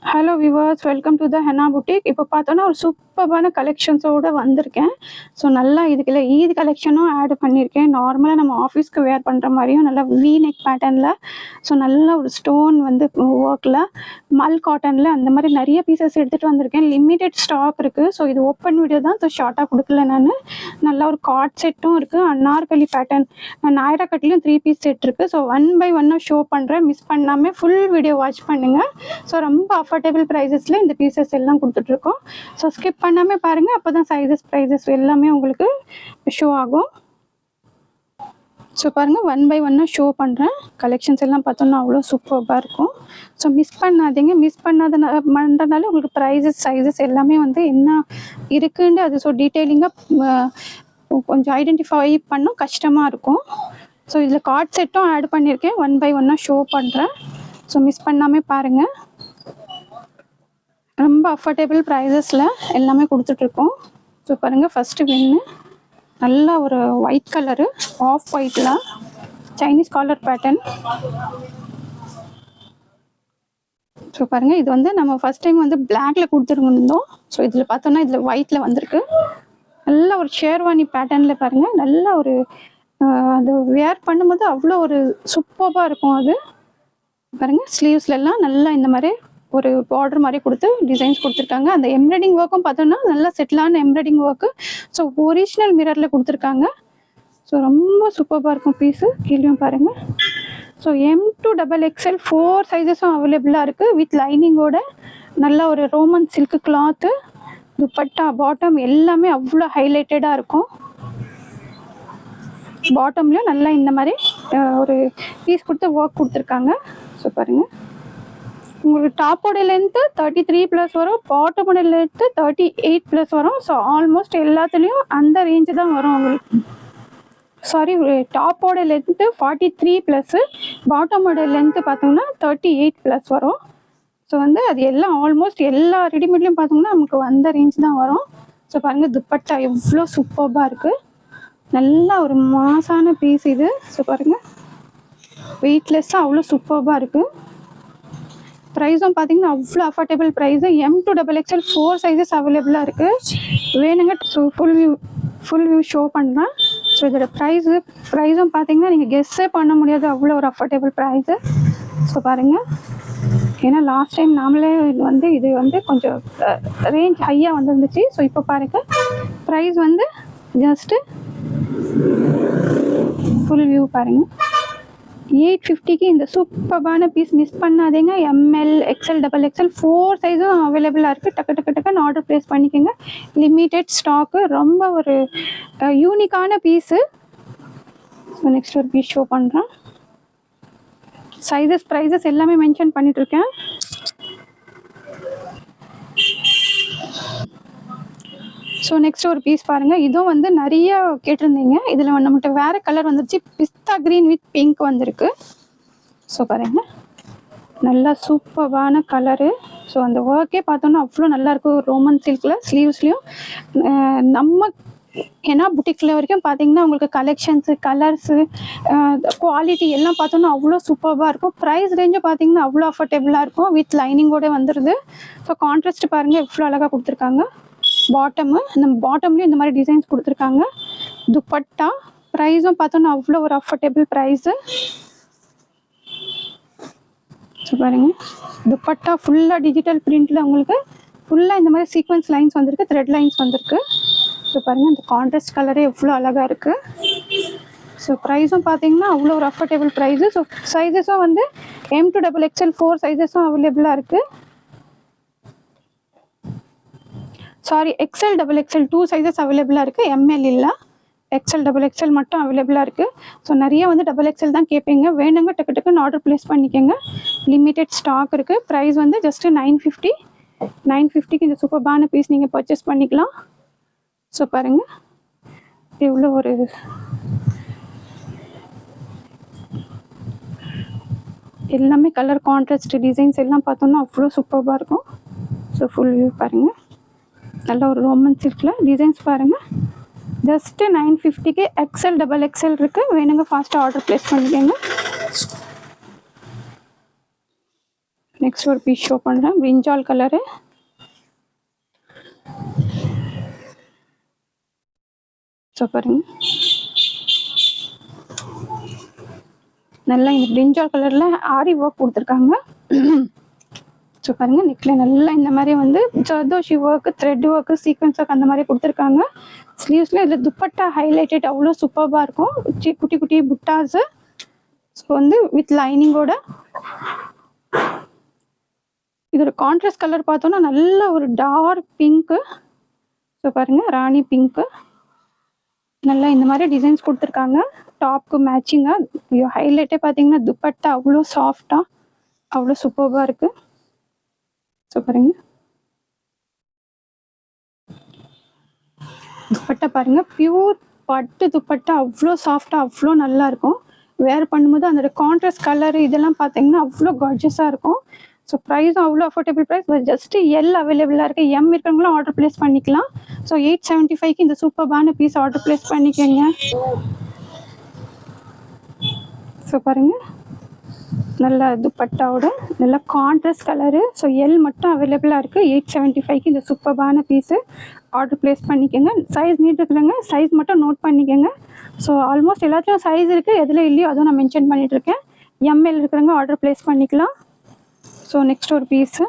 Hello viewers, welcome to the henna boutique. இப்போ பார்த்தோன்னா ஒரு சூப்பர்பான கலெக்ஷன்ஸோடு வந்திருக்கேன். ஸோ நல்லா இதுக்குள்ள ஈத் கலெக்ஷனும் ஆட் பண்ணியிருக்கேன். நார்மலாக நம்ம ஆஃபீஸ்க்கு வேர் பண்ணுற மாதிரியும் நல்லா வி நெக் பேட்டர்னில், ஸோ நல்ல ஒரு ஸ்டோன் வந்து ஒர்க்கில் மல் காட்டனில் அந்த மாதிரி நிறைய பீசஸ் எடுத்துகிட்டு வந்திருக்கேன். லிமிடெட் ஸ்டாக் இருக்குது. ஸோ இது ஓப்பன் வீடியோ தான், ஸோ ஷார்ட்டாக கொடுக்கல. நான் நல்லா ஒரு கார்ட் செட்டும் இருக்குது. அன்னார்கலி பேட்டர்ன் நாயரா கட்லேயும் 3 பீஸ் செட் இருக்குது. ஸோ 1 by 1 ஷோ பண்ணுறேன். மிஸ் பண்ணாமல் ஃபுல் வீடியோ வாட்ச் பண்ணுங்கள். ஸோ ரொம்ப அஃபோர்டபுள் ப்ரைஸஸில் இந்த பீசஸ் எல்லாம் கொடுத்துட்ருக்கோம். ஸோ ஸ்கிப் பண்ணாமல் பாருங்கள், அப்போ தான் சைஸஸ் ப்ரைஸஸ் எல்லாமே உங்களுக்கு ஷோ ஆகும். ஸோ பாருங்கள், 1 by 1 ஷோ பண்ணுறேன். கலெக்ஷன்ஸ் எல்லாம் பார்த்தோன்னா அவ்வளோ சூப்பராக இருக்கும். ஸோ மிஸ் பண்ணாதீங்க. மிஸ் பண்ணுறதுனால உங்களுக்கு ப்ரைஸஸ் சைஸஸ் எல்லாமே வந்து என்ன இருக்குன்னு அது ஸோ டீட்டெயிலிங்காக கொஞ்சம் ஐடென்டிஃபை பண்ண கஷ்டமாக இருக்கும். ஸோ இதில் கார்ட் செட்டும் ஆட் பண்ணியிருக்கேன். 1 by 1 ஷோ பண்ணுறேன். ஸோ மிஸ் பண்ணாமல் பாருங்கள். ரொம்ப அஃபோர்டபுள் ப்ரைஸஸில் எல்லாமே கொடுத்துட்ருக்கோம். ஸோ பாருங்கள், ஃபஸ்ட்டு வென்னு நல்லா ஒரு ஒயிட் கலரு, ஆஃப் ஒயிட்டில் சைனீஸ் காலர் பேட்டர்ன். ஸோ பாருங்கள், இது வந்து நம்ம ஃபஸ்ட் டைம் வந்து பிளாக்ல கொடுத்துருந்தோம். ஸோ இதில் பார்த்தோன்னா இதில் ஒயிட்டில் வந்திருக்கு. நல்ல ஒரு ஷேர்வானி பேட்டர்னில் பாருங்கள், நல்ல ஒரு அது வேர் பண்ணும்போது அவ்வளோ ஒரு சூப்பராக இருக்கும். அது பாருங்கள், ஸ்லீவ்ஸ்லாம் நல்லா இந்த மாதிரி ஒரு பார்டர் மாதிரி கொடுத்து டிசைன்ஸ் கொடுத்துருக்காங்க. அந்த எம்ப்ராய்டிங் ஒர்க்கும் பார்த்தோன்னா நல்லா செட்டிலான எம்ப்ராய்டிங் ஒர்க்கு. ஸோ ஒரிஜினல் மிரரில் கொடுத்துருக்காங்க. ஸோ ரொம்ப சூப்பராக இருக்கும் பீஸு. கீழேயும் பாருங்கள். ஸோ M to XXL 4 சைஸஸும் அவைலபிளாக இருக்குது. வித் லைனிங்கோட நல்ல ஒரு Roman silk cloth, dupatta, bottom எல்லாமே அவ்வளோ ஹைலைட்டடாக இருக்கும். பாட்டம்லேயும் நல்லா இந்த மாதிரி ஒரு பீஸ் கொடுத்து ஒர்க் கொடுத்துருக்காங்க. ஸோ பாருங்கள், உங்களுக்கு டாப்போட லென்த்து 33+ வரும், பாட்டமோட லென்த்து 38+ வரும். ஸோ ஆல்மோஸ்ட் எல்லாத்துலேயும் அந்த ரேஞ்சு தான் வரும் உங்களுக்கு. சாரி, டாப்போட லென்த்து 43+, பாட்டமோட லென்த்து பார்த்தோம்னா 38+ வரும். ஸோ வந்து அது எல்லாம் ஆல்மோஸ்ட் எல்லா ரெடிமேட்லேயும் பார்த்தோம்னா நமக்கு அந்த ரேஞ்ச் தான் வரும். ஸோ பாருங்கள், துப்பட்டா எவ்வளோ சூப்பராக இருக்குது. நல்லா ஒரு மாசான பீஸ் இது. ஸோ பாருங்கள், வெயிட்லெஸ்ஸாக அவ்வளோ சூப்பராக இருக்குது. ப்ரைஸும் பார்த்தீங்கன்னா அவ்வளோ affordable price. M to XXL 4 sizes அவைலபிளாக இருக்குது. வேணுங்க. ஸோ ஃபுல் வியூ ஷோ பண்ணுறேன். ஸோ இதோட ப்ரைஸும் பார்த்தீங்கன்னா நீங்கள் கெஸ்ஸே பண்ண முடியாது, அவ்வளோ ஒரு அஃபோர்டபுள் ப்ரைஸு. ஸோ பாருங்கள், ஏன்னா லாஸ்ட் டைம் நாமளே இது வந்து கொஞ்சம் ரேஞ்ச் ஹையாக வந்துருந்துச்சு. ஸோ இப்போ பாருங்கள், ப்ரைஸ் வந்து ஜஸ்ட்டு ஃபுல் வியூ பாருங்கள், 850க்கு இந்த சூப்பர்பான பீஸ் மிஸ் பண்ணாதீங்க. ML, XL, XXL 4 சைஸும் அவைலபிளாக இருக்குது. டக்குன்னு ஆர்டர் ப்ளேஸ் பண்ணிக்கோங்க. லிமிட்டெட் ஸ்டாக்கு, ரொம்ப ஒரு யூனிக்கான பீஸு. ஸோ நெக்ஸ்ட் ஒரு பீஸ் ஷோ பண்ணுறேன். சைஸஸ் ப்ரைஸஸ் எல்லாமே மென்ஷன் பண்ணிட்டுருக்கேன். ஸோ நெக்ஸ்ட் ஒரு பீஸ் பாருங்கள். இதுவும் வந்து நிறைய கேட்டிருந்தீங்க. இதில் நம்மகிட்ட வேறு கலர் வந்துருச்சு. பிஸ்தா க்ரீன் வித் பிங்க் வந்திருக்கு. ஸோ பாருங்கள், நல்லா சூப்பரான கலரு. ஸோ அந்த ஒர்க்கே பார்த்தோன்னா அவ்வளோ நல்லாயிருக்கும். ரோமன் சில்கில் ஸ்லீவ்ஸ்லேயும் நம்ம ஏன்னா புட்டிக்கில் வரைக்கும் பார்த்தீங்கன்னா உங்களுக்கு கலெக்ஷன்ஸு, கலர்ஸு, குவாலிட்டி எல்லாம் பார்த்தோன்னா அவ்வளோ சூப்பராக இருக்கும். ப்ரைஸ் ரேஞ்சும் பார்த்தீங்கன்னா அவ்வளோ அஃபோர்டபுளாக இருக்கும். வித் லைனிங்கோடு வந்துடுது. ஸோ கான்ட்ராஸ்ட் பாருங்கள் எவ்வளோ அழகாக கொடுத்துருக்காங்க. பாட்டமு, இந்த பாட்டம்லேயும் இந்த மாதிரி டிசைன்ஸ் கொடுத்துருக்காங்க. துப்பட்டா ப்ரைஸும் பார்த்தோன்னா அவ்வளோ ஒரு அஃபோர்டபுள் ப்ரைஸு. ஸோ பாருங்கள், துப்பட்டா ஃபுல்லாக டிஜிட்டல் பிரிண்டில் உங்களுக்கு ஃபுல்லாக இந்த மாதிரி சீக்வன்ஸ் லைன்ஸ் வந்திருக்கு, த்ரெட் லைன்ஸ் வந்திருக்கு. ஸோ பாருங்கள், இந்த கான்ட்ராஸ்ட் கலரே எவ்வளோ அழகாக இருக்குது. ஸோ ப்ரைஸும் பார்த்தீங்கன்னா அவ்வளோ ஒரு அஃபோர்டபுள் ப்ரைஸு. ஸோ சைஸஸும் வந்து M to XXL 4 சைஸஸும் அவைலபிளாக இருக்குது. சாரி, XL, XXL 2 சைஸஸ் அவைலபிளாக இருக்குது. ML இல்லை, XL, XXL மட்டும் அவைலபிளாக இருக்குது. ஸோ நிறைய வந்து XXL தான் கேட்பீங்க. வேணுங்க டக்குன்னு ஆர்டர் ப்ளேஸ் பண்ணிக்கோங்க. லிமிட்டெட் ஸ்டாக் இருக்குது. ப்ரைஸ் வந்து ஜஸ்ட்டு 950க்கு இந்த சூப்பர்பான பீஸ் நீங்கள் பர்ச்சேஸ் பண்ணிக்கலாம். ஸோ பாருங்கள், எவ்வளோ ஒரு எல்லாமே கலர் கான்ட்ராஸ்ட் டிசைன்ஸ் எல்லாம் பார்த்தோன்னா அவ்வளோ சூப்பராக இருக்கும். ஸோ ஃபுல் வியூ பாருங்கள், நல்ல ஒரு ரோமன் சில்கில் டிசைன்ஸ் பாருங்கள். ஜஸ்ட்டு 950க்கு XL, XXL இருக்குது. வேணுங்க ஃபாஸ்ட்டாக ஆர்டர் ப்ளேஸ் பண்ணிக்கோங்க. நெக்ஸ்ட் ஒரு பீஸ் ஷோ பண்ணுறேன். பிரிஞ்சால் கலரு. ஸோ பாருங்க, நல்லா இந்த பிரிஞ்சால் கலரில் ஆரி ஒர்க் கொடுத்துருக்காங்க. ஸோ பாருங்கள், நெக்கில் நல்லா இந்த மாதிரி வந்து zardozi work, thread work, sequence work அந்த மாதிரி கொடுத்துருக்காங்க. ஸ்லீவ்ஸில் இதில் துப்பட்டா ஹைலைட்டட் அவ்வளோ சூப்பராக இருக்கும். குட்டி குட்டி புட்டாஸு. ஸோ வந்து வித் லைனிங்கோட. இதோட கான்ட்ராஸ்ட் கலர் பார்த்தோன்னா நல்ல ஒரு டார்க் பிங்க்கு. ஸோ பாருங்கள், ராணி பிங்க்கு. நல்லா இந்த மாதிரி டிசைன்ஸ் கொடுத்துருக்காங்க. டாப்க்கு மேட்சிங்காக ஹைலைட்டே பார்த்தீங்கன்னா துப்பட்டா அவ்வளோ சாஃப்டாக அவ்வளோ சூப்பராக இருக்குது. ஸோ பாருங்க, துப்பட்டா பாருங்கள், பியூர் பட்டு துப்பட்டா அவ்வளோ சாஃப்டாக அவ்வளோ நல்லாயிருக்கும். வேர் பண்ணும்போது அதோட கான்ட்ராஸ்ட் கலரு இதெல்லாம் பார்த்தீங்கன்னா அவ்வளோ கார்ஜஸாக இருக்கும். ஸோ ப்ரைஸும் அவ்வளோ அஃபோர்டபுள் ப்ரைஸ். ஜஸ்ட்டு எல் அவைலபிளாக இருக்குது. எம் இருக்கிறவங்களும் ஆர்டர் ப்ளேஸ் பண்ணிக்கலாம். ஸோ 875க்கு இந்த சூப்பர்பான பீஸ் ஆர்டர் ப்ளேஸ் பண்ணிக்கோங்க. ஸோ பாருங்கள், நல்ல துப்பட்டாவோட நல்ல கான்ட்ராஸ்ட் கலரு. ஸோ எல் மட்டும் அவைலபிளாக இருக்குது. 875க்கு இந்த சூப்பர்பான பீஸு ஆர்டர் ப்ளேஸ் பண்ணிக்கோங்க. சைஸ் நீட் இருக்குதுங்க, சைஸ் மட்டும் நோட் பண்ணிக்கோங்க. ஸோ ஆல்மோஸ்ட் எல்லாத்துலையும் சைஸ் இருக்குது, எதில் இல்லையோ அதுவும் நான் மென்ஷன் பண்ணிகிட்ருக்கேன். எம்எல் இருக்கிறவங்க ஆர்டர் ப்ளேஸ் பண்ணிக்கலாம். ஸோ நெக்ஸ்ட் ஒரு பீஸு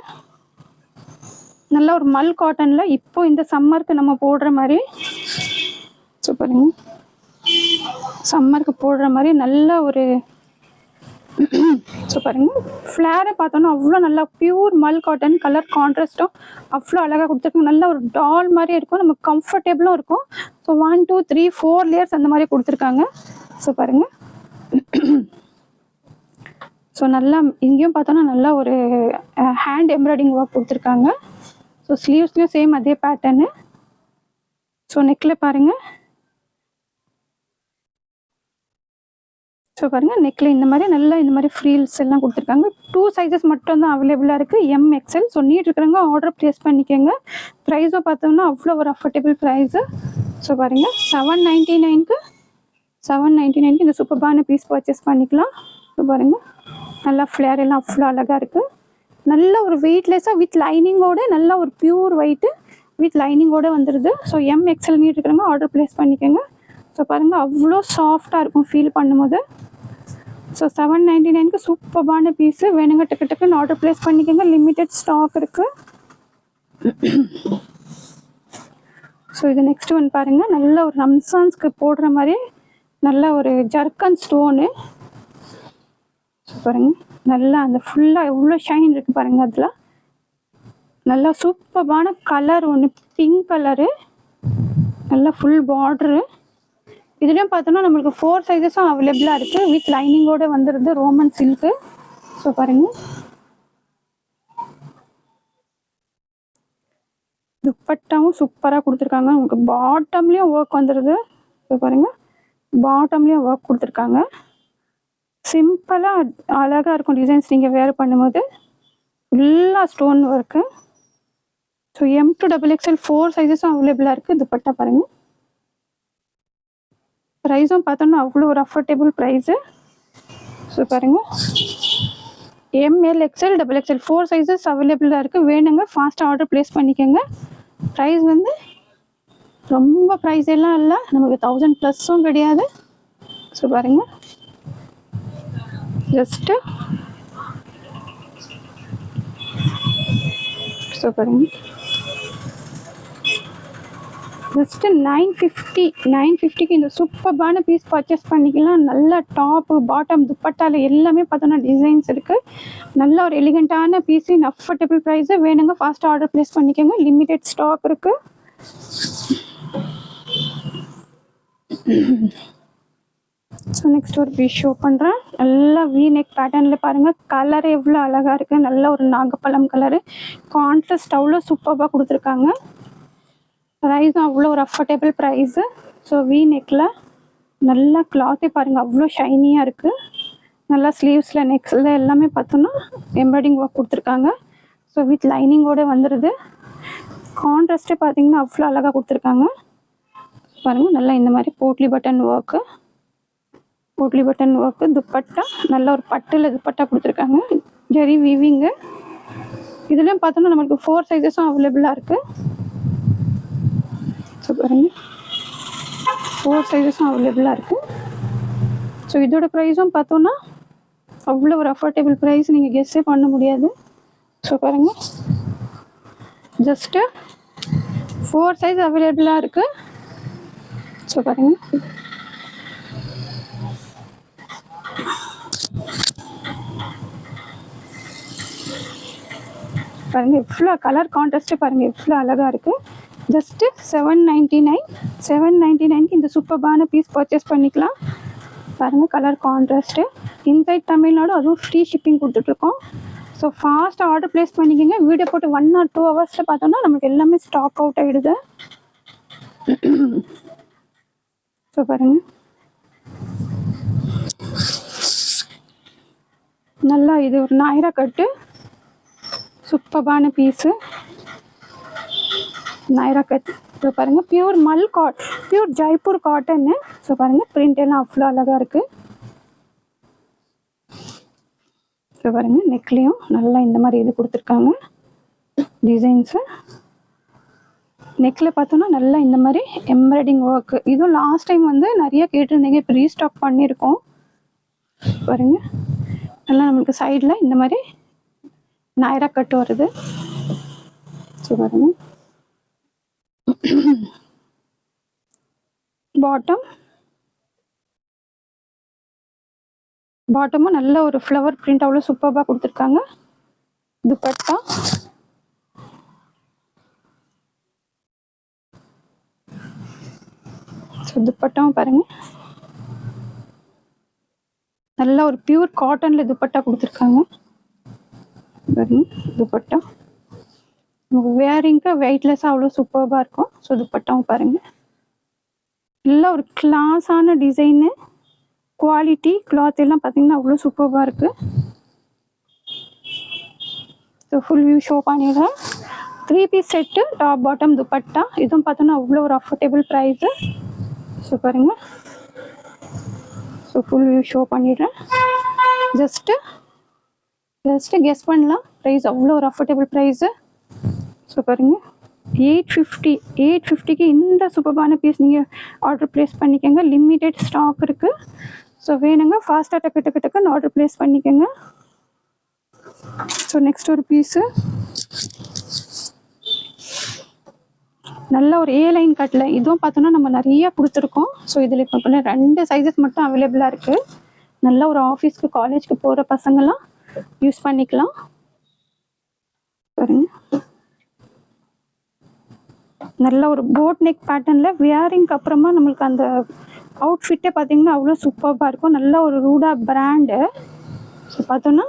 நல்ல ஒரு மல் காட்டனில் இப்போ இந்த சம்மருக்கு நம்ம போடுற மாதிரி. ஸோ பாருங்க, சம்மருக்கு போடுற மாதிரி நல்ல ஒரு ஸோ பாருங்கள், ஃப்ளேரை பார்த்தோன்னா அவ்வளோ நல்லா பியூர் மல் காட்டன் கலர் கான்ட்ராஸ்ட்டும் அவ்வளோ அழகாக கொடுத்துருக்காங்க. நல்ல ஒரு டால் மாதிரி இருக்கும், நமக்கு கம்ஃபர்டபுளும் இருக்கும். ஸோ 1 2 3 4 லேயர்ஸ் அந்த மாதிரி கொடுத்துருக்காங்க. ஸோ பாருங்கள், ஸோ நல்லா இங்கேயும் பார்த்தோன்னா நல்லா ஒரு ஹேண்ட் எம்ப்ராய்டிங் ஒர்க் கொடுத்துருக்காங்க. ஸோ ஸ்லீவ்ஸ்லேயும் சேம் அதே பேட்டர்னு. ஸோ நெக்கில் பாருங்கள், ஸோ பாருங்கள் நெக்கில் இந்த மாதிரி நல்லா இந்த மாதிரி ஃப்ரீல்ஸ் எல்லாம் கொடுத்துருக்காங்க. 2 சைஸஸ் மட்டும் தான் அவைலபிளாக இருக்குது, எம் எக்ஸ்எல். ஸோ நீட் இருக்கிறவங்க ஆர்டர் ப்ளேஸ் பண்ணிக்கோங்க. ப்ரைஸும் பார்த்தோம்னா அவ்வளோ ஒரு அஃபோர்டபுள் ப்ரைஸு. ஸோ பாருங்கள், 799க்கு இந்த சூப்பர்பான பீஸ் பர்ச்சேஸ் பண்ணிக்கலாம். ஸோ பாருங்கள், நல்லா ஃப்ளேர் எல்லாம் அவ்வளோ அழகாக இருக்குது. நல்ல ஒரு வெயிட்லெஸ்ஸாக வித் லைனிங்கோட நல்ல ஒரு பியூர் ஒயிட்டு வித் லைனிங்கோட வந்துடுது. ஸோ எம் எக்ஸ்எல் நீட் இருக்கிறவங்க ஆர்டர் ப்ளேஸ் பண்ணிக்கோங்க. ஸோ பாருங்கள், அவ்வளோ சாஃப்டாக இருக்கும் ஃபீல் பண்ணும்போது. ஸோ 799க்கு சூப்பர்பான பீஸு. வேணுங்க டக்கு டக்குன்னு ஆர்டர் ப்ளேஸ் பண்ணிக்கோங்க, லிமிட்டட் ஸ்டாக் இருக்குது. ஸோ இது நெக்ஸ்ட் ஒன் பாருங்கள், நல்ல ஒரு ரம்ஸான்ஸ்க்கு போடுற மாதிரி நல்ல ஒரு ஜர்க்கன் ஸ்டோனு. ஸோ பாருங்கள், நல்லா அந்த ஃபுல்லாக எவ்வளோ ஷைன் இருக்குது பாருங்கள். அதில் நல்லா சூப்பர்பான கலர் ஒன்று பிங்க் கலரு, நல்லா ஃபுல் பார்ட்ரு. இதுலேயும் பார்த்தோன்னா நம்மளுக்கு 4 சைஸஸும் அவைலபிளாக இருக்குது, வித் லைனிங்கோடு வந்துடுது, ரோமன் சில்க்கு. ஸோ பாருங்கள், துப்பட்டாவும் சூப்பராக கொடுத்துருக்காங்க. உங்களுக்கு பாட்டம்லேயும் ஒர்க் வந்துடுது. ஸோ பாருங்கள், பாட்டம்லேயும் ஒர்க் கொடுத்துருக்காங்க. சிம்பிளாக அழகாக இருக்கும் டிசைன்ஸ் நீங்கள் வேர் பண்ணும்போது. ஃபுல்லாக stone work. So M to XXL 4 சைஸஸும் அவைலபிளாக இருக்குது. துப்பட்டா பாருங்கள், ப்ரைஸும் பார்த்தோன்னா அவ்வளோ ஒரு அஃபோர்டபுள் ப்ரைஸு. ஸோ பாருங்கள், எம்எல் எக்ஸ்எல் XXL 4 சைஸஸ் அவைலபிளாக இருக்குது. வேணுங்க ஃபாஸ்ட்டாக ஆர்டர் ப்ளேஸ் பண்ணிக்கோங்க. ப்ரைஸ் வந்து ரொம்ப ப்ரைஸ் எல்லாம் இல்லை, நமக்கு 1000 ப்ளஸ்ஸும் கிடையாது. ஸோ பாருங்கள், ஜஸ்ட்டு ஸோ பாருங்கள், ஜஸ்ட்டு 950க்கு இந்த சூப்பர்பான பீஸ் பர்ச்சேஸ் பண்ணிக்கலாம். நல்ல டாப்பு பாட்டம் துப்பட்டாவில் எல்லாமே பார்த்தோன்னா டிசைன்ஸ் இருக்குது. நல்ல ஒரு எலிகண்ட்டான பீஸு, இன் அஃபோர்டபுள் ப்ரைஸு. வேணுங்க ஃபாஸ்ட்டாக ஆர்டர் ப்ளேஸ் பண்ணிக்கோங்க, லிமிட்டட் ஸ்டாக் இருக்குது. ஸோ நெக்ஸ்ட் ஒரு பீஸ் ஷோ பண்ணுறேன். நல்லா வி நெக் பேட்டர்னில் பாருங்கள், கலர் எவ்வளோ அழகாக இருக்குது. நல்ல ஒரு நாகப்பழம் கலரு, கான்ட்ராஸ்ட் அவ்வளோ சூப்பராக கொடுத்துருக்காங்க. ப்ரைஸும் அவ்வளோ ஒரு அஃபோர்டபுள் ப்ரைஸு. ஸோ வி நெக்கில் நல்லா கிளாத்தே பாருங்கள் அவ்வளோ ஷைனியாக இருக்குது. நல்லா ஸ்லீவ்ஸில் நெக்ஸில் எல்லாமே பார்த்தோன்னா எம்ப்ராய்டிங் ஒர்க் கொடுத்துருக்காங்க. ஸோ வித் லைனிங்கோடு வந்துடுது. கான்ட்ராஸ்ட்டே பார்த்தீங்கன்னா அவ்வளோ அழகாக கொடுத்துருக்காங்க. பாருங்கள், நல்லா இந்த மாதிரி போட்லி பட்டன் ஒர்க்கு, துப்பட்டா நல்ல ஒரு பட்டில் துப்பட்டா கொடுத்துருக்காங்க. ஜெரி வீவிங்கு. இதுலேயும் பார்த்தோன்னா நமக்கு 4 சைஸஸும் அவைலபிளாக இருக்குது. ஸோ பாருங்க 4 சைஸஸும் அவைலபிளாக இருக்குது. ஸோ இதோட ப்ரைஸும் பார்த்தோன்னா அவ்வளோ ஒரு அஃபோர்டபுள் ப்ரைஸ், நீங்கள் கெஸ்ஸே பண்ண முடியாது. ஸோ பாருங்கள் ஜஸ்ட்டு 4 சைஸ் அவைலபிளாக இருக்குது. ஸோ பாருங்கள் பாருங்கள் எவ்வளோ கலர் கான்ட்ராஸ்ட்டு பாருங்கள் எவ்வளோ அழகாக இருக்குது. ஜஸ்ட்டு 799க்கு இந்த சூப்பர்பான பீஸ் பர்ச்சேஸ் பண்ணிக்கலாம். பாருங்கள் கலர் கான்ட்ராஸ்ட்டு, இன்சைட் தமிழ்நாடு, அதுவும் ஃப்ரீ ஷிப்பிங் கொடுத்துட்ருக்கோம். ஸோ ஃபாஸ்ட்டாக ஆர்டர் ப்ளேஸ் பண்ணிக்கோங்க. வீடியோ போட்டு 1 or 2 ஹவர்ஸில் பார்த்தோன்னா நமக்கு எல்லாமே ஸ்டாக் அவுட் ஆகிடுது. ஸோ பாருங்கள் நல்லா இது ஒரு நாயிரா கட்டு சூப்பர்பான பீஸு, நாயிரா கட். ஸோ பாருங்கள் பியூர் பியூர் ஜெய்ப்பூர் காட்டன்னு. ஸோ பாருங்கள் பிரிண்ட் எல்லாம் அவ்வளோ அழகாக இருக்குது. ஸோ பாருங்கள் நெக்லேயும் நல்லா இந்த மாதிரி இது கொடுத்துருக்காங்க டிசைன்ஸு. நெக்கில் பார்த்தோன்னா நல்லா இந்த மாதிரி எம்ப்ராய்டிங் ஒர்க்கு. இதுவும் லாஸ்ட் டைம் வந்து நிறைய கேட்டிருந்தீங்க, இப்போ ரீஸ்டாக் பண்ணியிருக்கோம். பாருங்கள் நல்லா நம்மளுக்கு சைடில் இந்த மாதிரி நாயிரா கட்டு வருது. ஸோ பாருங்கள் பாட்டமும் நல்ல ஒரு ஃப்ளவர் பிரிண்ட் அவ்வளோ சூப்பராக கொடுத்துருக்காங்க. துப்பட்டா ஸோ துப்பட்டாவும் பாருங்கள் நல்ல ஒரு பியூர் காட்டனில் துப்பட்டா கொடுத்துருக்காங்க. பாருங்க துப்பட்டா நமக்கு வேரிங்க்கு வெயிட்லெஸ்ஸாக அவ்வளோ சூப்பராக இருக்கும். ஸோ துப்பட்டாவும் பாருங்கள் நல்ல ஒரு கிளாஸான டிசைனு, குவாலிட்டி கிளாத் எல்லாம் பார்த்தீங்கன்னா அவ்வளோ சூப்பராக இருக்குது. ஸோ ஃபுல் வியூ ஷோ பண்ணிடுறேன். 3 பீஸ் செட்டு, டாப் பாட்டம் துப்பட்டா. இதுவும் பார்த்தோன்னா அவ்வளோ ஒரு அஃபோர்டபுள் ப்ரைஸு. ஸோ பாருங்கள் ஸோ ஃபுல் வியூ ஷோ பண்ணிடுறேன். ஜஸ்ட்டு கெஸ் பண்ணலாம் ப்ரைஸ், அவ்வளோ ஒரு அஃபோர்டபுள் ப்ரைஸு. ஸோ பாருங்கள் 850க்கு இந்த சூப்பரான பீஸ் நீங்கள் ஆர்டர் ப்ளேஸ் பண்ணிக்கோங்க. லிமிட்டெட் ஸ்டாக் இருக்குது. ஸோ வேணுங்க ஃபாஸ்ட்டாக டக்குன்னு ஆர்டர் ப்ளேஸ் பண்ணிக்கோங்க. ஸோ நெக்ஸ்ட் ஒரு பீஸு நல்ல ஒரு A லைன் கட்டில். இதுவும் பார்த்தோன்னா நம்ம நிறையா கொடுத்துருக்கோம். ஸோ இதில் இப்போ 2 சைஸஸ் மட்டும் அவைலபிளாக இருக்குது. நல்ல ஒரு ஆஃபீஸ்க்கு காலேஜ்க்கு போகிற பசங்கள்லாம் யூஸ் பண்ணிக்கலாம். பாருங்க நல்ல ஒரு போட் நெக் பேட்டர்னில் வியரிங்க்கு அப்புறமா நம்மளுக்கு அந்த அவுட்ஃபிட்டே பார்த்தீங்கன்னா அவ்வளோ சூப்பராக இருக்கும். நல்ல ஒரு ரூடா பிராண்டு. ஸோ பார்த்தோன்னா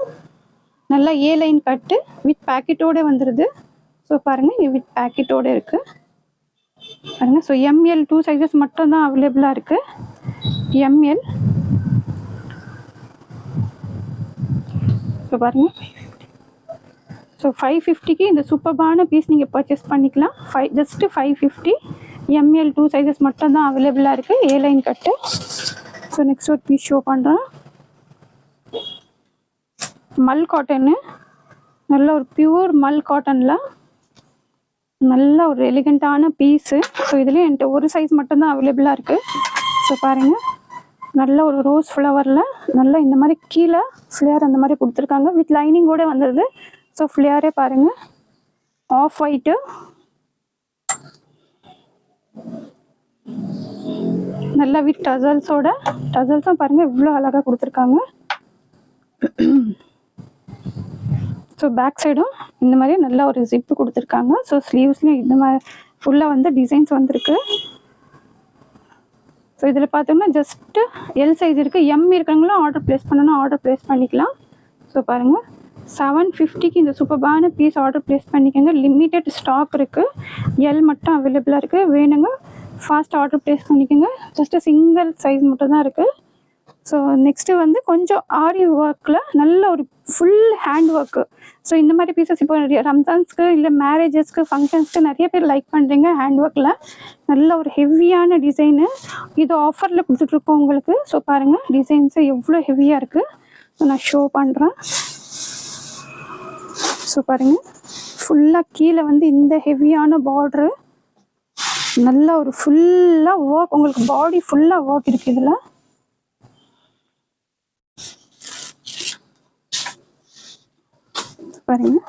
நல்லா A லைன் கட்டு வித் பேக்கெட்டோடு வந்துடுது. ஸோ பாருங்கள் இங்கே வித் பேக்கெட்டோடு இருக்குது பாருங்கள். ஸோ ML 2 சைஸஸ் மட்டும்தான் அவைலபிளாக இருக்குது. ML. ஸோ பாருங்கள் ஸோ 550க்கு இந்த சூப்பரான பீஸ் நீங்கள் பர்ச்சேஸ் பண்ணிக்கலாம். ஜஸ்ட்டு 550. ML 2 சைஸஸ் மட்டும்தான் அவைலபிளாக இருக்குது. A line cut. So next ஒரு பீஸ் ஷோ பண்ணுறேன். மல் காட்டனு, நல்ல ஒரு பியூர் மல் காட்டனில் நல்ல ஒரு எலிகண்ட்டான பீஸு. ஸோ இதுலேயே என்கிட்ட ஒரு சைஸ் மட்டும்தான் அவைலபிளாக இருக்குது. ஸோ பாருங்கள் நல்ல ஒரு ரோஸ் ஃப்ளவரில் நல்ல இந்த மாதிரி கீழே ஃப்ளேர் அந்த மாதிரி கொடுத்துருக்காங்க. வித் லைனிங்கோடு வந்துடுது. ஸோ ஃப்ளேரே பாருங்கள் ஆஃப் ஒயிட்டு நல்லா வித் டசல்ஸும் பாருங்கள் இவ்வளோ அழகாக கொடுத்துருக்காங்க. ஸோ பேக் சைடும் இந்த மாதிரி நல்ல ஒரு ஜிப்பு கொடுத்துருக்காங்க. ஸோ ஸ்லீவ்ஸ்லேயும் இந்த மாதிரி ஃபுல்லாக வந்து டிசைன்ஸ் வந்திருக்கு. ஸோ இதில் பார்த்தோம்னா ஜஸ்ட்டு எல் சைஸ் இருக்குது. M இருக்கிறவங்களும் ஆர்டர் ப்ளேஸ் பண்ணணும், ஆர்டர் ப்ளேஸ் பண்ணிக்கலாம். ஸோ பாருங்கள் 750க்கு இந்த சூப்பரான பீஸ் ஆர்டர் ப்ளேஸ் பண்ணிக்கோங்க. லிமிட்டட் ஸ்டாக் இருக்குது. எல் மட்டும் அவைலபிளாக இருக்குது. வேணுங்க ஃபாஸ்ட் ஆர்டர் ப்ளேஸ் பண்ணிக்கோங்க. ஜஸ்ட்டு சிங்கிள் சைஸ் மட்டும் தான் இருக்குது. ஸோ நெக்ஸ்ட்டு வந்து கொஞ்சம் ஆரி ஒர்க்கில் நல்ல ஒரு ஃபுல் ஹேண்ட் ஒர்க்கு. ஸோ இந்த மாதிரி பீசஸ் இப்போ ரம்ஜான்ஸ்க்கு இல்லை மேரேஜஸ்க்கு ஃபங்க்ஷன்ஸ்க்கு நிறைய பேர் லைக் பண்ணுறீங்க. ஹேண்ட் ஒர்க்கில் நல்ல ஒரு ஹெவியான டிசைனு. இது ஆஃபரில் கொடுத்துட்ருக்கோம் உங்களுக்கு. ஸோ பாருங்கள் டிசைன்ஸு எவ்வளோ ஹெவியாக இருக்குது. ஸோ நான் ஷோ பண்ணுறேன். ஸோ பாருங்க, ஃபுல்லாக கீழே வந்து இந்த ஹெவியான பார்டரு, நல்ல ஒரு ஃபுல்லாக ஒர்க், உங்களுக்கு பாடி ஃபுல்லாக ஒர்க் இருக்குது இதில். பாருங்க,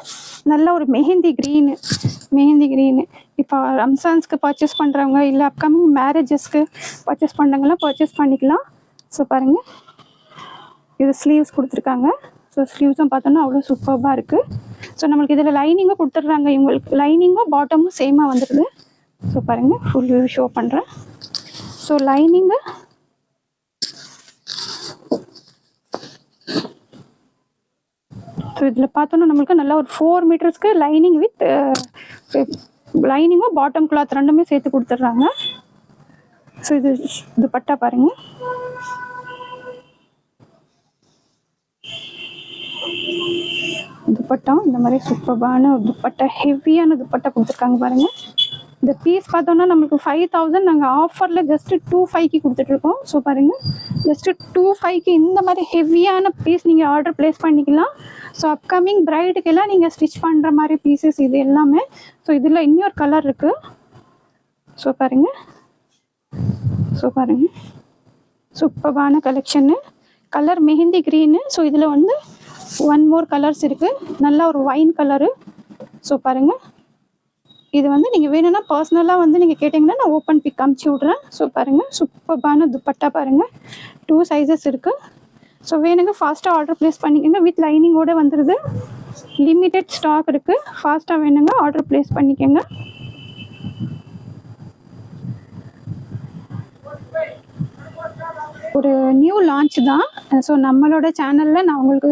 நல்ல ஒரு மெஹந்தி க்ரீனு. இப்போ ரம்ஸான்ஸ்க்கு பர்ச்சேஸ் பண்ணுறவங்க, இல்லை அப்கமிங் மேரேஜஸ்க்கு பர்ச்சேஸ் பண்ணுறவங்களாம் பர்ச்சேஸ் பண்ணிக்கலாம். ஸோ பாருங்கள், இது ஸ்லீவ்ஸ் கொடுத்துருக்காங்க. ஸோ ஸ்லீவ்ஸும் பார்த்தோன்னா அவ்வளோ சூப்பராக இருக்குது. ஸோ நம்மளுக்கு இதில் லைனிங்கும் கொடுத்துட்றாங்க. இவங்களுக்கு லைனிங்கும் பாட்டமும் சேமாக வந்துடுது. ஸோ பாருங்கள், ஃபுல் வியூ ஷோ பண்ணுறேன். ஸோ லைனிங்கு ஸோ இதில் பார்த்தோன்னா நம்மளுக்கு நல்லா ஒரு 4 மீட்டர்ஸ்க்கு லைனிங் வித் லைனிங்கும் பாட்டம் கிளாத் ரெண்டுமே சேர்த்து கொடுத்துட்றாங்க. ஸோ இது துப்பட்டா பாருங்கள், துப்பட்டா இந்த மாதிரி சூப்பரான துப்பட்டா, ஹெவியான துப்பட்டா கொடுத்துருக்காங்க பாருங்கள். இந்த பீஸ் பார்த்தோன்னா நம்மளுக்கு 5000 நாங்கள் ஆஃபரில் ஜஸ்ட்டு 2500 கொடுத்துட்ருக்கோம். ஸோ பாருங்கள், ஜஸ்ட்டு 2500 இந்த மாதிரி ஹெவியான பீஸ் நீங்கள் ஆர்டர் ப்ளேஸ் பண்ணிக்கலாம். ஸோ அப்கமிங் ப்ரைடுக்கெல்லாம் நீங்கள் ஸ்டிச் பண்ணுற மாதிரி பீசஸ் இது எல்லாமே. ஸோ இதில் இன்னொரு கலர் இருக்குது. ஸோ பாருங்கள், சூப்பரான கலெக்ஷன்னு. Colour mehndi green. ஸோ இதில் வந்து 1 மோர் கலர்ஸ் இருக்குது. நல்லா ஒரு வைன் கலரு. ஸோ பாருங்கள், இது வந்து நீங்கள் வேணும்னா பர்சனலாக வந்து நீங்கள் கேட்டிங்கன்னா நான் ஓப்பன் பிக் அமுச்சு விட்றேன். ஸோ பாருங்கள், சூப்பரான துப்பட்டா பாருங்கள், 2 சைஸஸ் இருக்குது. ஸோ வேணுங்க ஃபாஸ்ட்டாக ஆர்டர் ப்ளேஸ் பண்ணிக்கோங்க. வித் லைனிங்கோடு வந்துடுது. லிமிட்டட் ஸ்டாக் இருக்குது. ஃபாஸ்ட்டாக வேணுங்க ஆர்டர் ப்ளேஸ் பண்ணிக்கோங்க. ஒரு நியூ லான்ச் தான். ஸோ நம்மளோட சேனலில் நான் உங்களுக்கு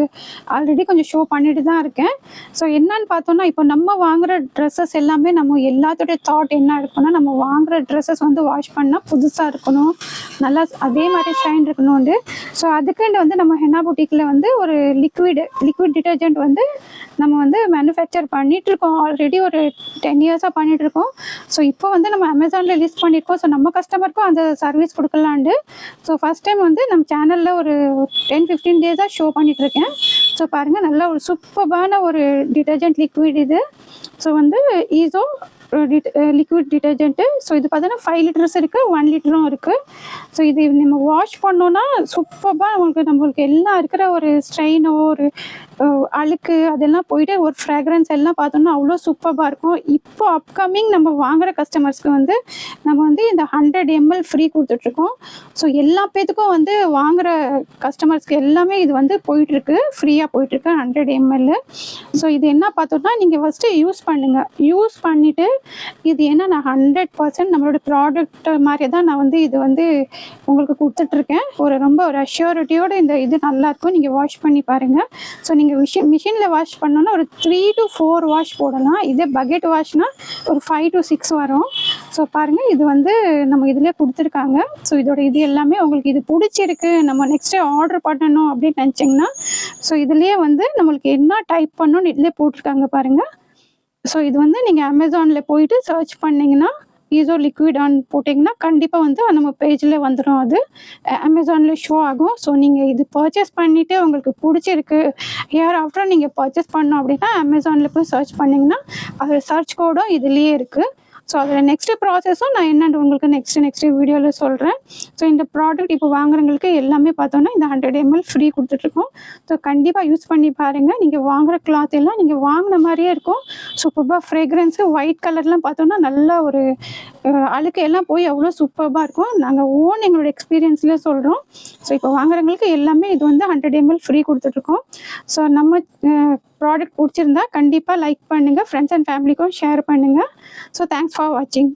ஆல்ரெடி கொஞ்சம் ஷோ பண்ணிட்டு தான் இருக்கேன். ஸோ என்னன்னு பார்த்தோன்னா, இப்போ நம்ம வாங்குகிற ட்ரெஸ்ஸஸ் எல்லாமே நம்ம எல்லாத்தோடைய தாட் என்ன இருக்குன்னா, நம்ம வாங்குகிற ட்ரெஸ்ஸஸ் வந்து வாஷ் பண்ணால் புதுசாக இருக்கணும், நல்லா அதே மாதிரி ஷைன் இருக்கணும்னு. ஸோ அதுக்குண்டு வந்து நம்ம ஹென்னா புட்டிக்கில் வந்து ஒரு லிக்விட் டிட்டர்ஜென்ட் வந்து நம்ம வந்து மேனுஃபேக்சர் பண்ணிகிட்ருக்கோம். ஆல்ரெடி ஒரு 10 இயர்ஸாக பண்ணிகிட்ருக்கோம். ஸோ இப்போ வந்து நம்ம அமேசானில் லிஸ்ட் பண்ணியிருக்கோம். ஸோ நம்ம கஸ்டமருக்கும் அந்த சர்வீஸ் கொடுக்கலான்ட்டு. ஸோ ஃபஸ்ட் டைம் வந்து நம்ம சேனலில் ஒரு 10-15 டேஸாக ஷோ பண்ணிகிட்ருக்கேன். ஸோ பாருங்கள், நல்ல ஒரு சூப்பரான ஒரு டிட்டர்ஜென்ட் லிக்விட் இது. ஸோ வந்து ஈஸோ லிக்விட் டிட்டர்ஜென்ட்டு. ஸோ இது பார்த்தீங்கன்னா 5 லிட்டர்ஸ் இருக்குது, 1 லிட்டரும் இருக்குது. ஸோ இது நம்ம வாஷ் பண்ணோன்னா சூப்பராக நம்மளுக்கு எல்லாம் இருக்கிற ஒரு ஸ்ட்ரெயினோ ஒரு அழுக்கு அதெல்லாம் போயிட்டு ஒரு ஃப்ராக்ரன்ஸ் எல்லாம் பார்த்தோன்னா அவ்வளோ சூப்பராக இருக்கும். இப்போ அப்கமிங் நம்ம வாங்குகிற கஸ்டமர்ஸ்க்கு வந்து நம்ம வந்து இந்த 100 ml ஃப்ரீ கொடுத்துட்ருக்கோம். ஸோ எல்லா பேத்துக்கும் வந்து வாங்குகிற கஸ்டமர்ஸ்க்கு எல்லாமே இது வந்து போயிட்டுருக்கு, ஃப்ரீயாக போயிட்டுருக்கு 100 ml. ஸோ இது என்ன பார்த்தோன்னா, நீங்கள் ஃபஸ்ட்டு யூஸ் பண்ணுங்கள். யூஸ் பண்ணிவிட்டு இது ஏன்னா நான் 100% நம்மளோட ப்ராடக்ட் மாதிரி தான் நான் வந்து இது வந்து உங்களுக்கு கொடுத்துட்ருக்கேன். ரொம்ப ஒரு அஷ்யூரிட்டியோடு இந்த இது நல்லாயிருக்கும். நீங்கள் வாஷ் பண்ணி பாருங்கள். ஸோ நீங்கள் மிஷினில் வாஷ் பண்ணோன்னா ஒரு 3 to 4 வாஷ் போடலாம். இதே பக்கெட் வாஷ்னால் ஒரு 5 to 6 வரும். ஸோ பாருங்கள், இது வந்து நம்ம இதிலே கொடுத்துருக்காங்க. ஸோ இதோட இது எல்லாமே உங்களுக்கு இது பிடிச்சிருக்கு, நம்ம நெக்ஸ்ட்டு ஆர்டர் பண்ணணும் அப்படின்னு நினச்சிங்கன்னா, ஸோ இதுலேயே வந்து நம்மளுக்கு என்ன டைப் பண்ணணும்னு இதிலே போட்டிருக்காங்க பாருங்கள். ஸோ இது வந்து நீங்கள் அமேசானில் போயிட்டு சர்ச் பண்ணிங்கன்னா, ஈஸோ லிக்விட் ஆன் போட்டிங்கன்னா கண்டிப்பாக வந்து நம்ம பேஜில் வந்துடும். அது அமேசானில் ஷோ ஆகும். ஸோ நீங்கள் இது பர்ச்சேஸ் பண்ணிவிட்டு உங்களுக்கு பிடிச்சிருக்கு, ஹியர் ஆஃப்டர் நீங்கள் பர்ச்சேஸ் பண்ணோம் அப்படின்னா அமேசானில் போய் சர்ச் பண்ணிங்கன்னா அது சர்ச் கோடும் இதுலேயே இருக்குது. ஸோ அதில் நெக்ஸ்ட்டு ப்ராசஸும் நான் என்னென்னு உங்களுக்கு நெக்ஸ்ட்டு வீடியோவில் சொல்கிறேன். ஸோ இந்த ப்ராடக்ட் இப்போ வாங்குறவங்களுக்கு எல்லாமே பார்த்தோன்னா இந்த 100 ml ஃப்ரீ கொடுத்துட்ருக்கோம். ஸோ கண்டிப்பாக யூஸ் பண்ணி பாருங்கள். நீங்கள் வாங்குகிற கிளாத் எல்லாம் நீங்கள் வாங்கின மாதிரியே இருக்கும். சூப்பராக ஃப்ரேக்ரன்ஸு ஒயிட் கலர்லாம் பார்த்தோன்னா நல்லா ஒரு அழுக்கு எல்லாம் போய் அவ்வளோ சூப்பராக இருக்கும். நாங்கள் எங்களோட எக்ஸ்பீரியன்ஸ்லேயே சொல்கிறோம். ஸோ இப்போ வாங்குறவங்களுக்கு எல்லாமே இது வந்து 100 ml ஃப்ரீ கொடுத்துட்ருக்கோம். ஸோ நம்ம ப்ராடக்ட் பிடிச்சிருந்தா கண்டிப்பாக லைக் பண்ணுங்கள், ஃப்ரெண்ட்ஸ் அண்ட் ஃபேமிலிக்கும் ஷேர் பண்ணுங்கள். ஸோ தேங்க்ஸ் ஃபார் வாட்சிங்.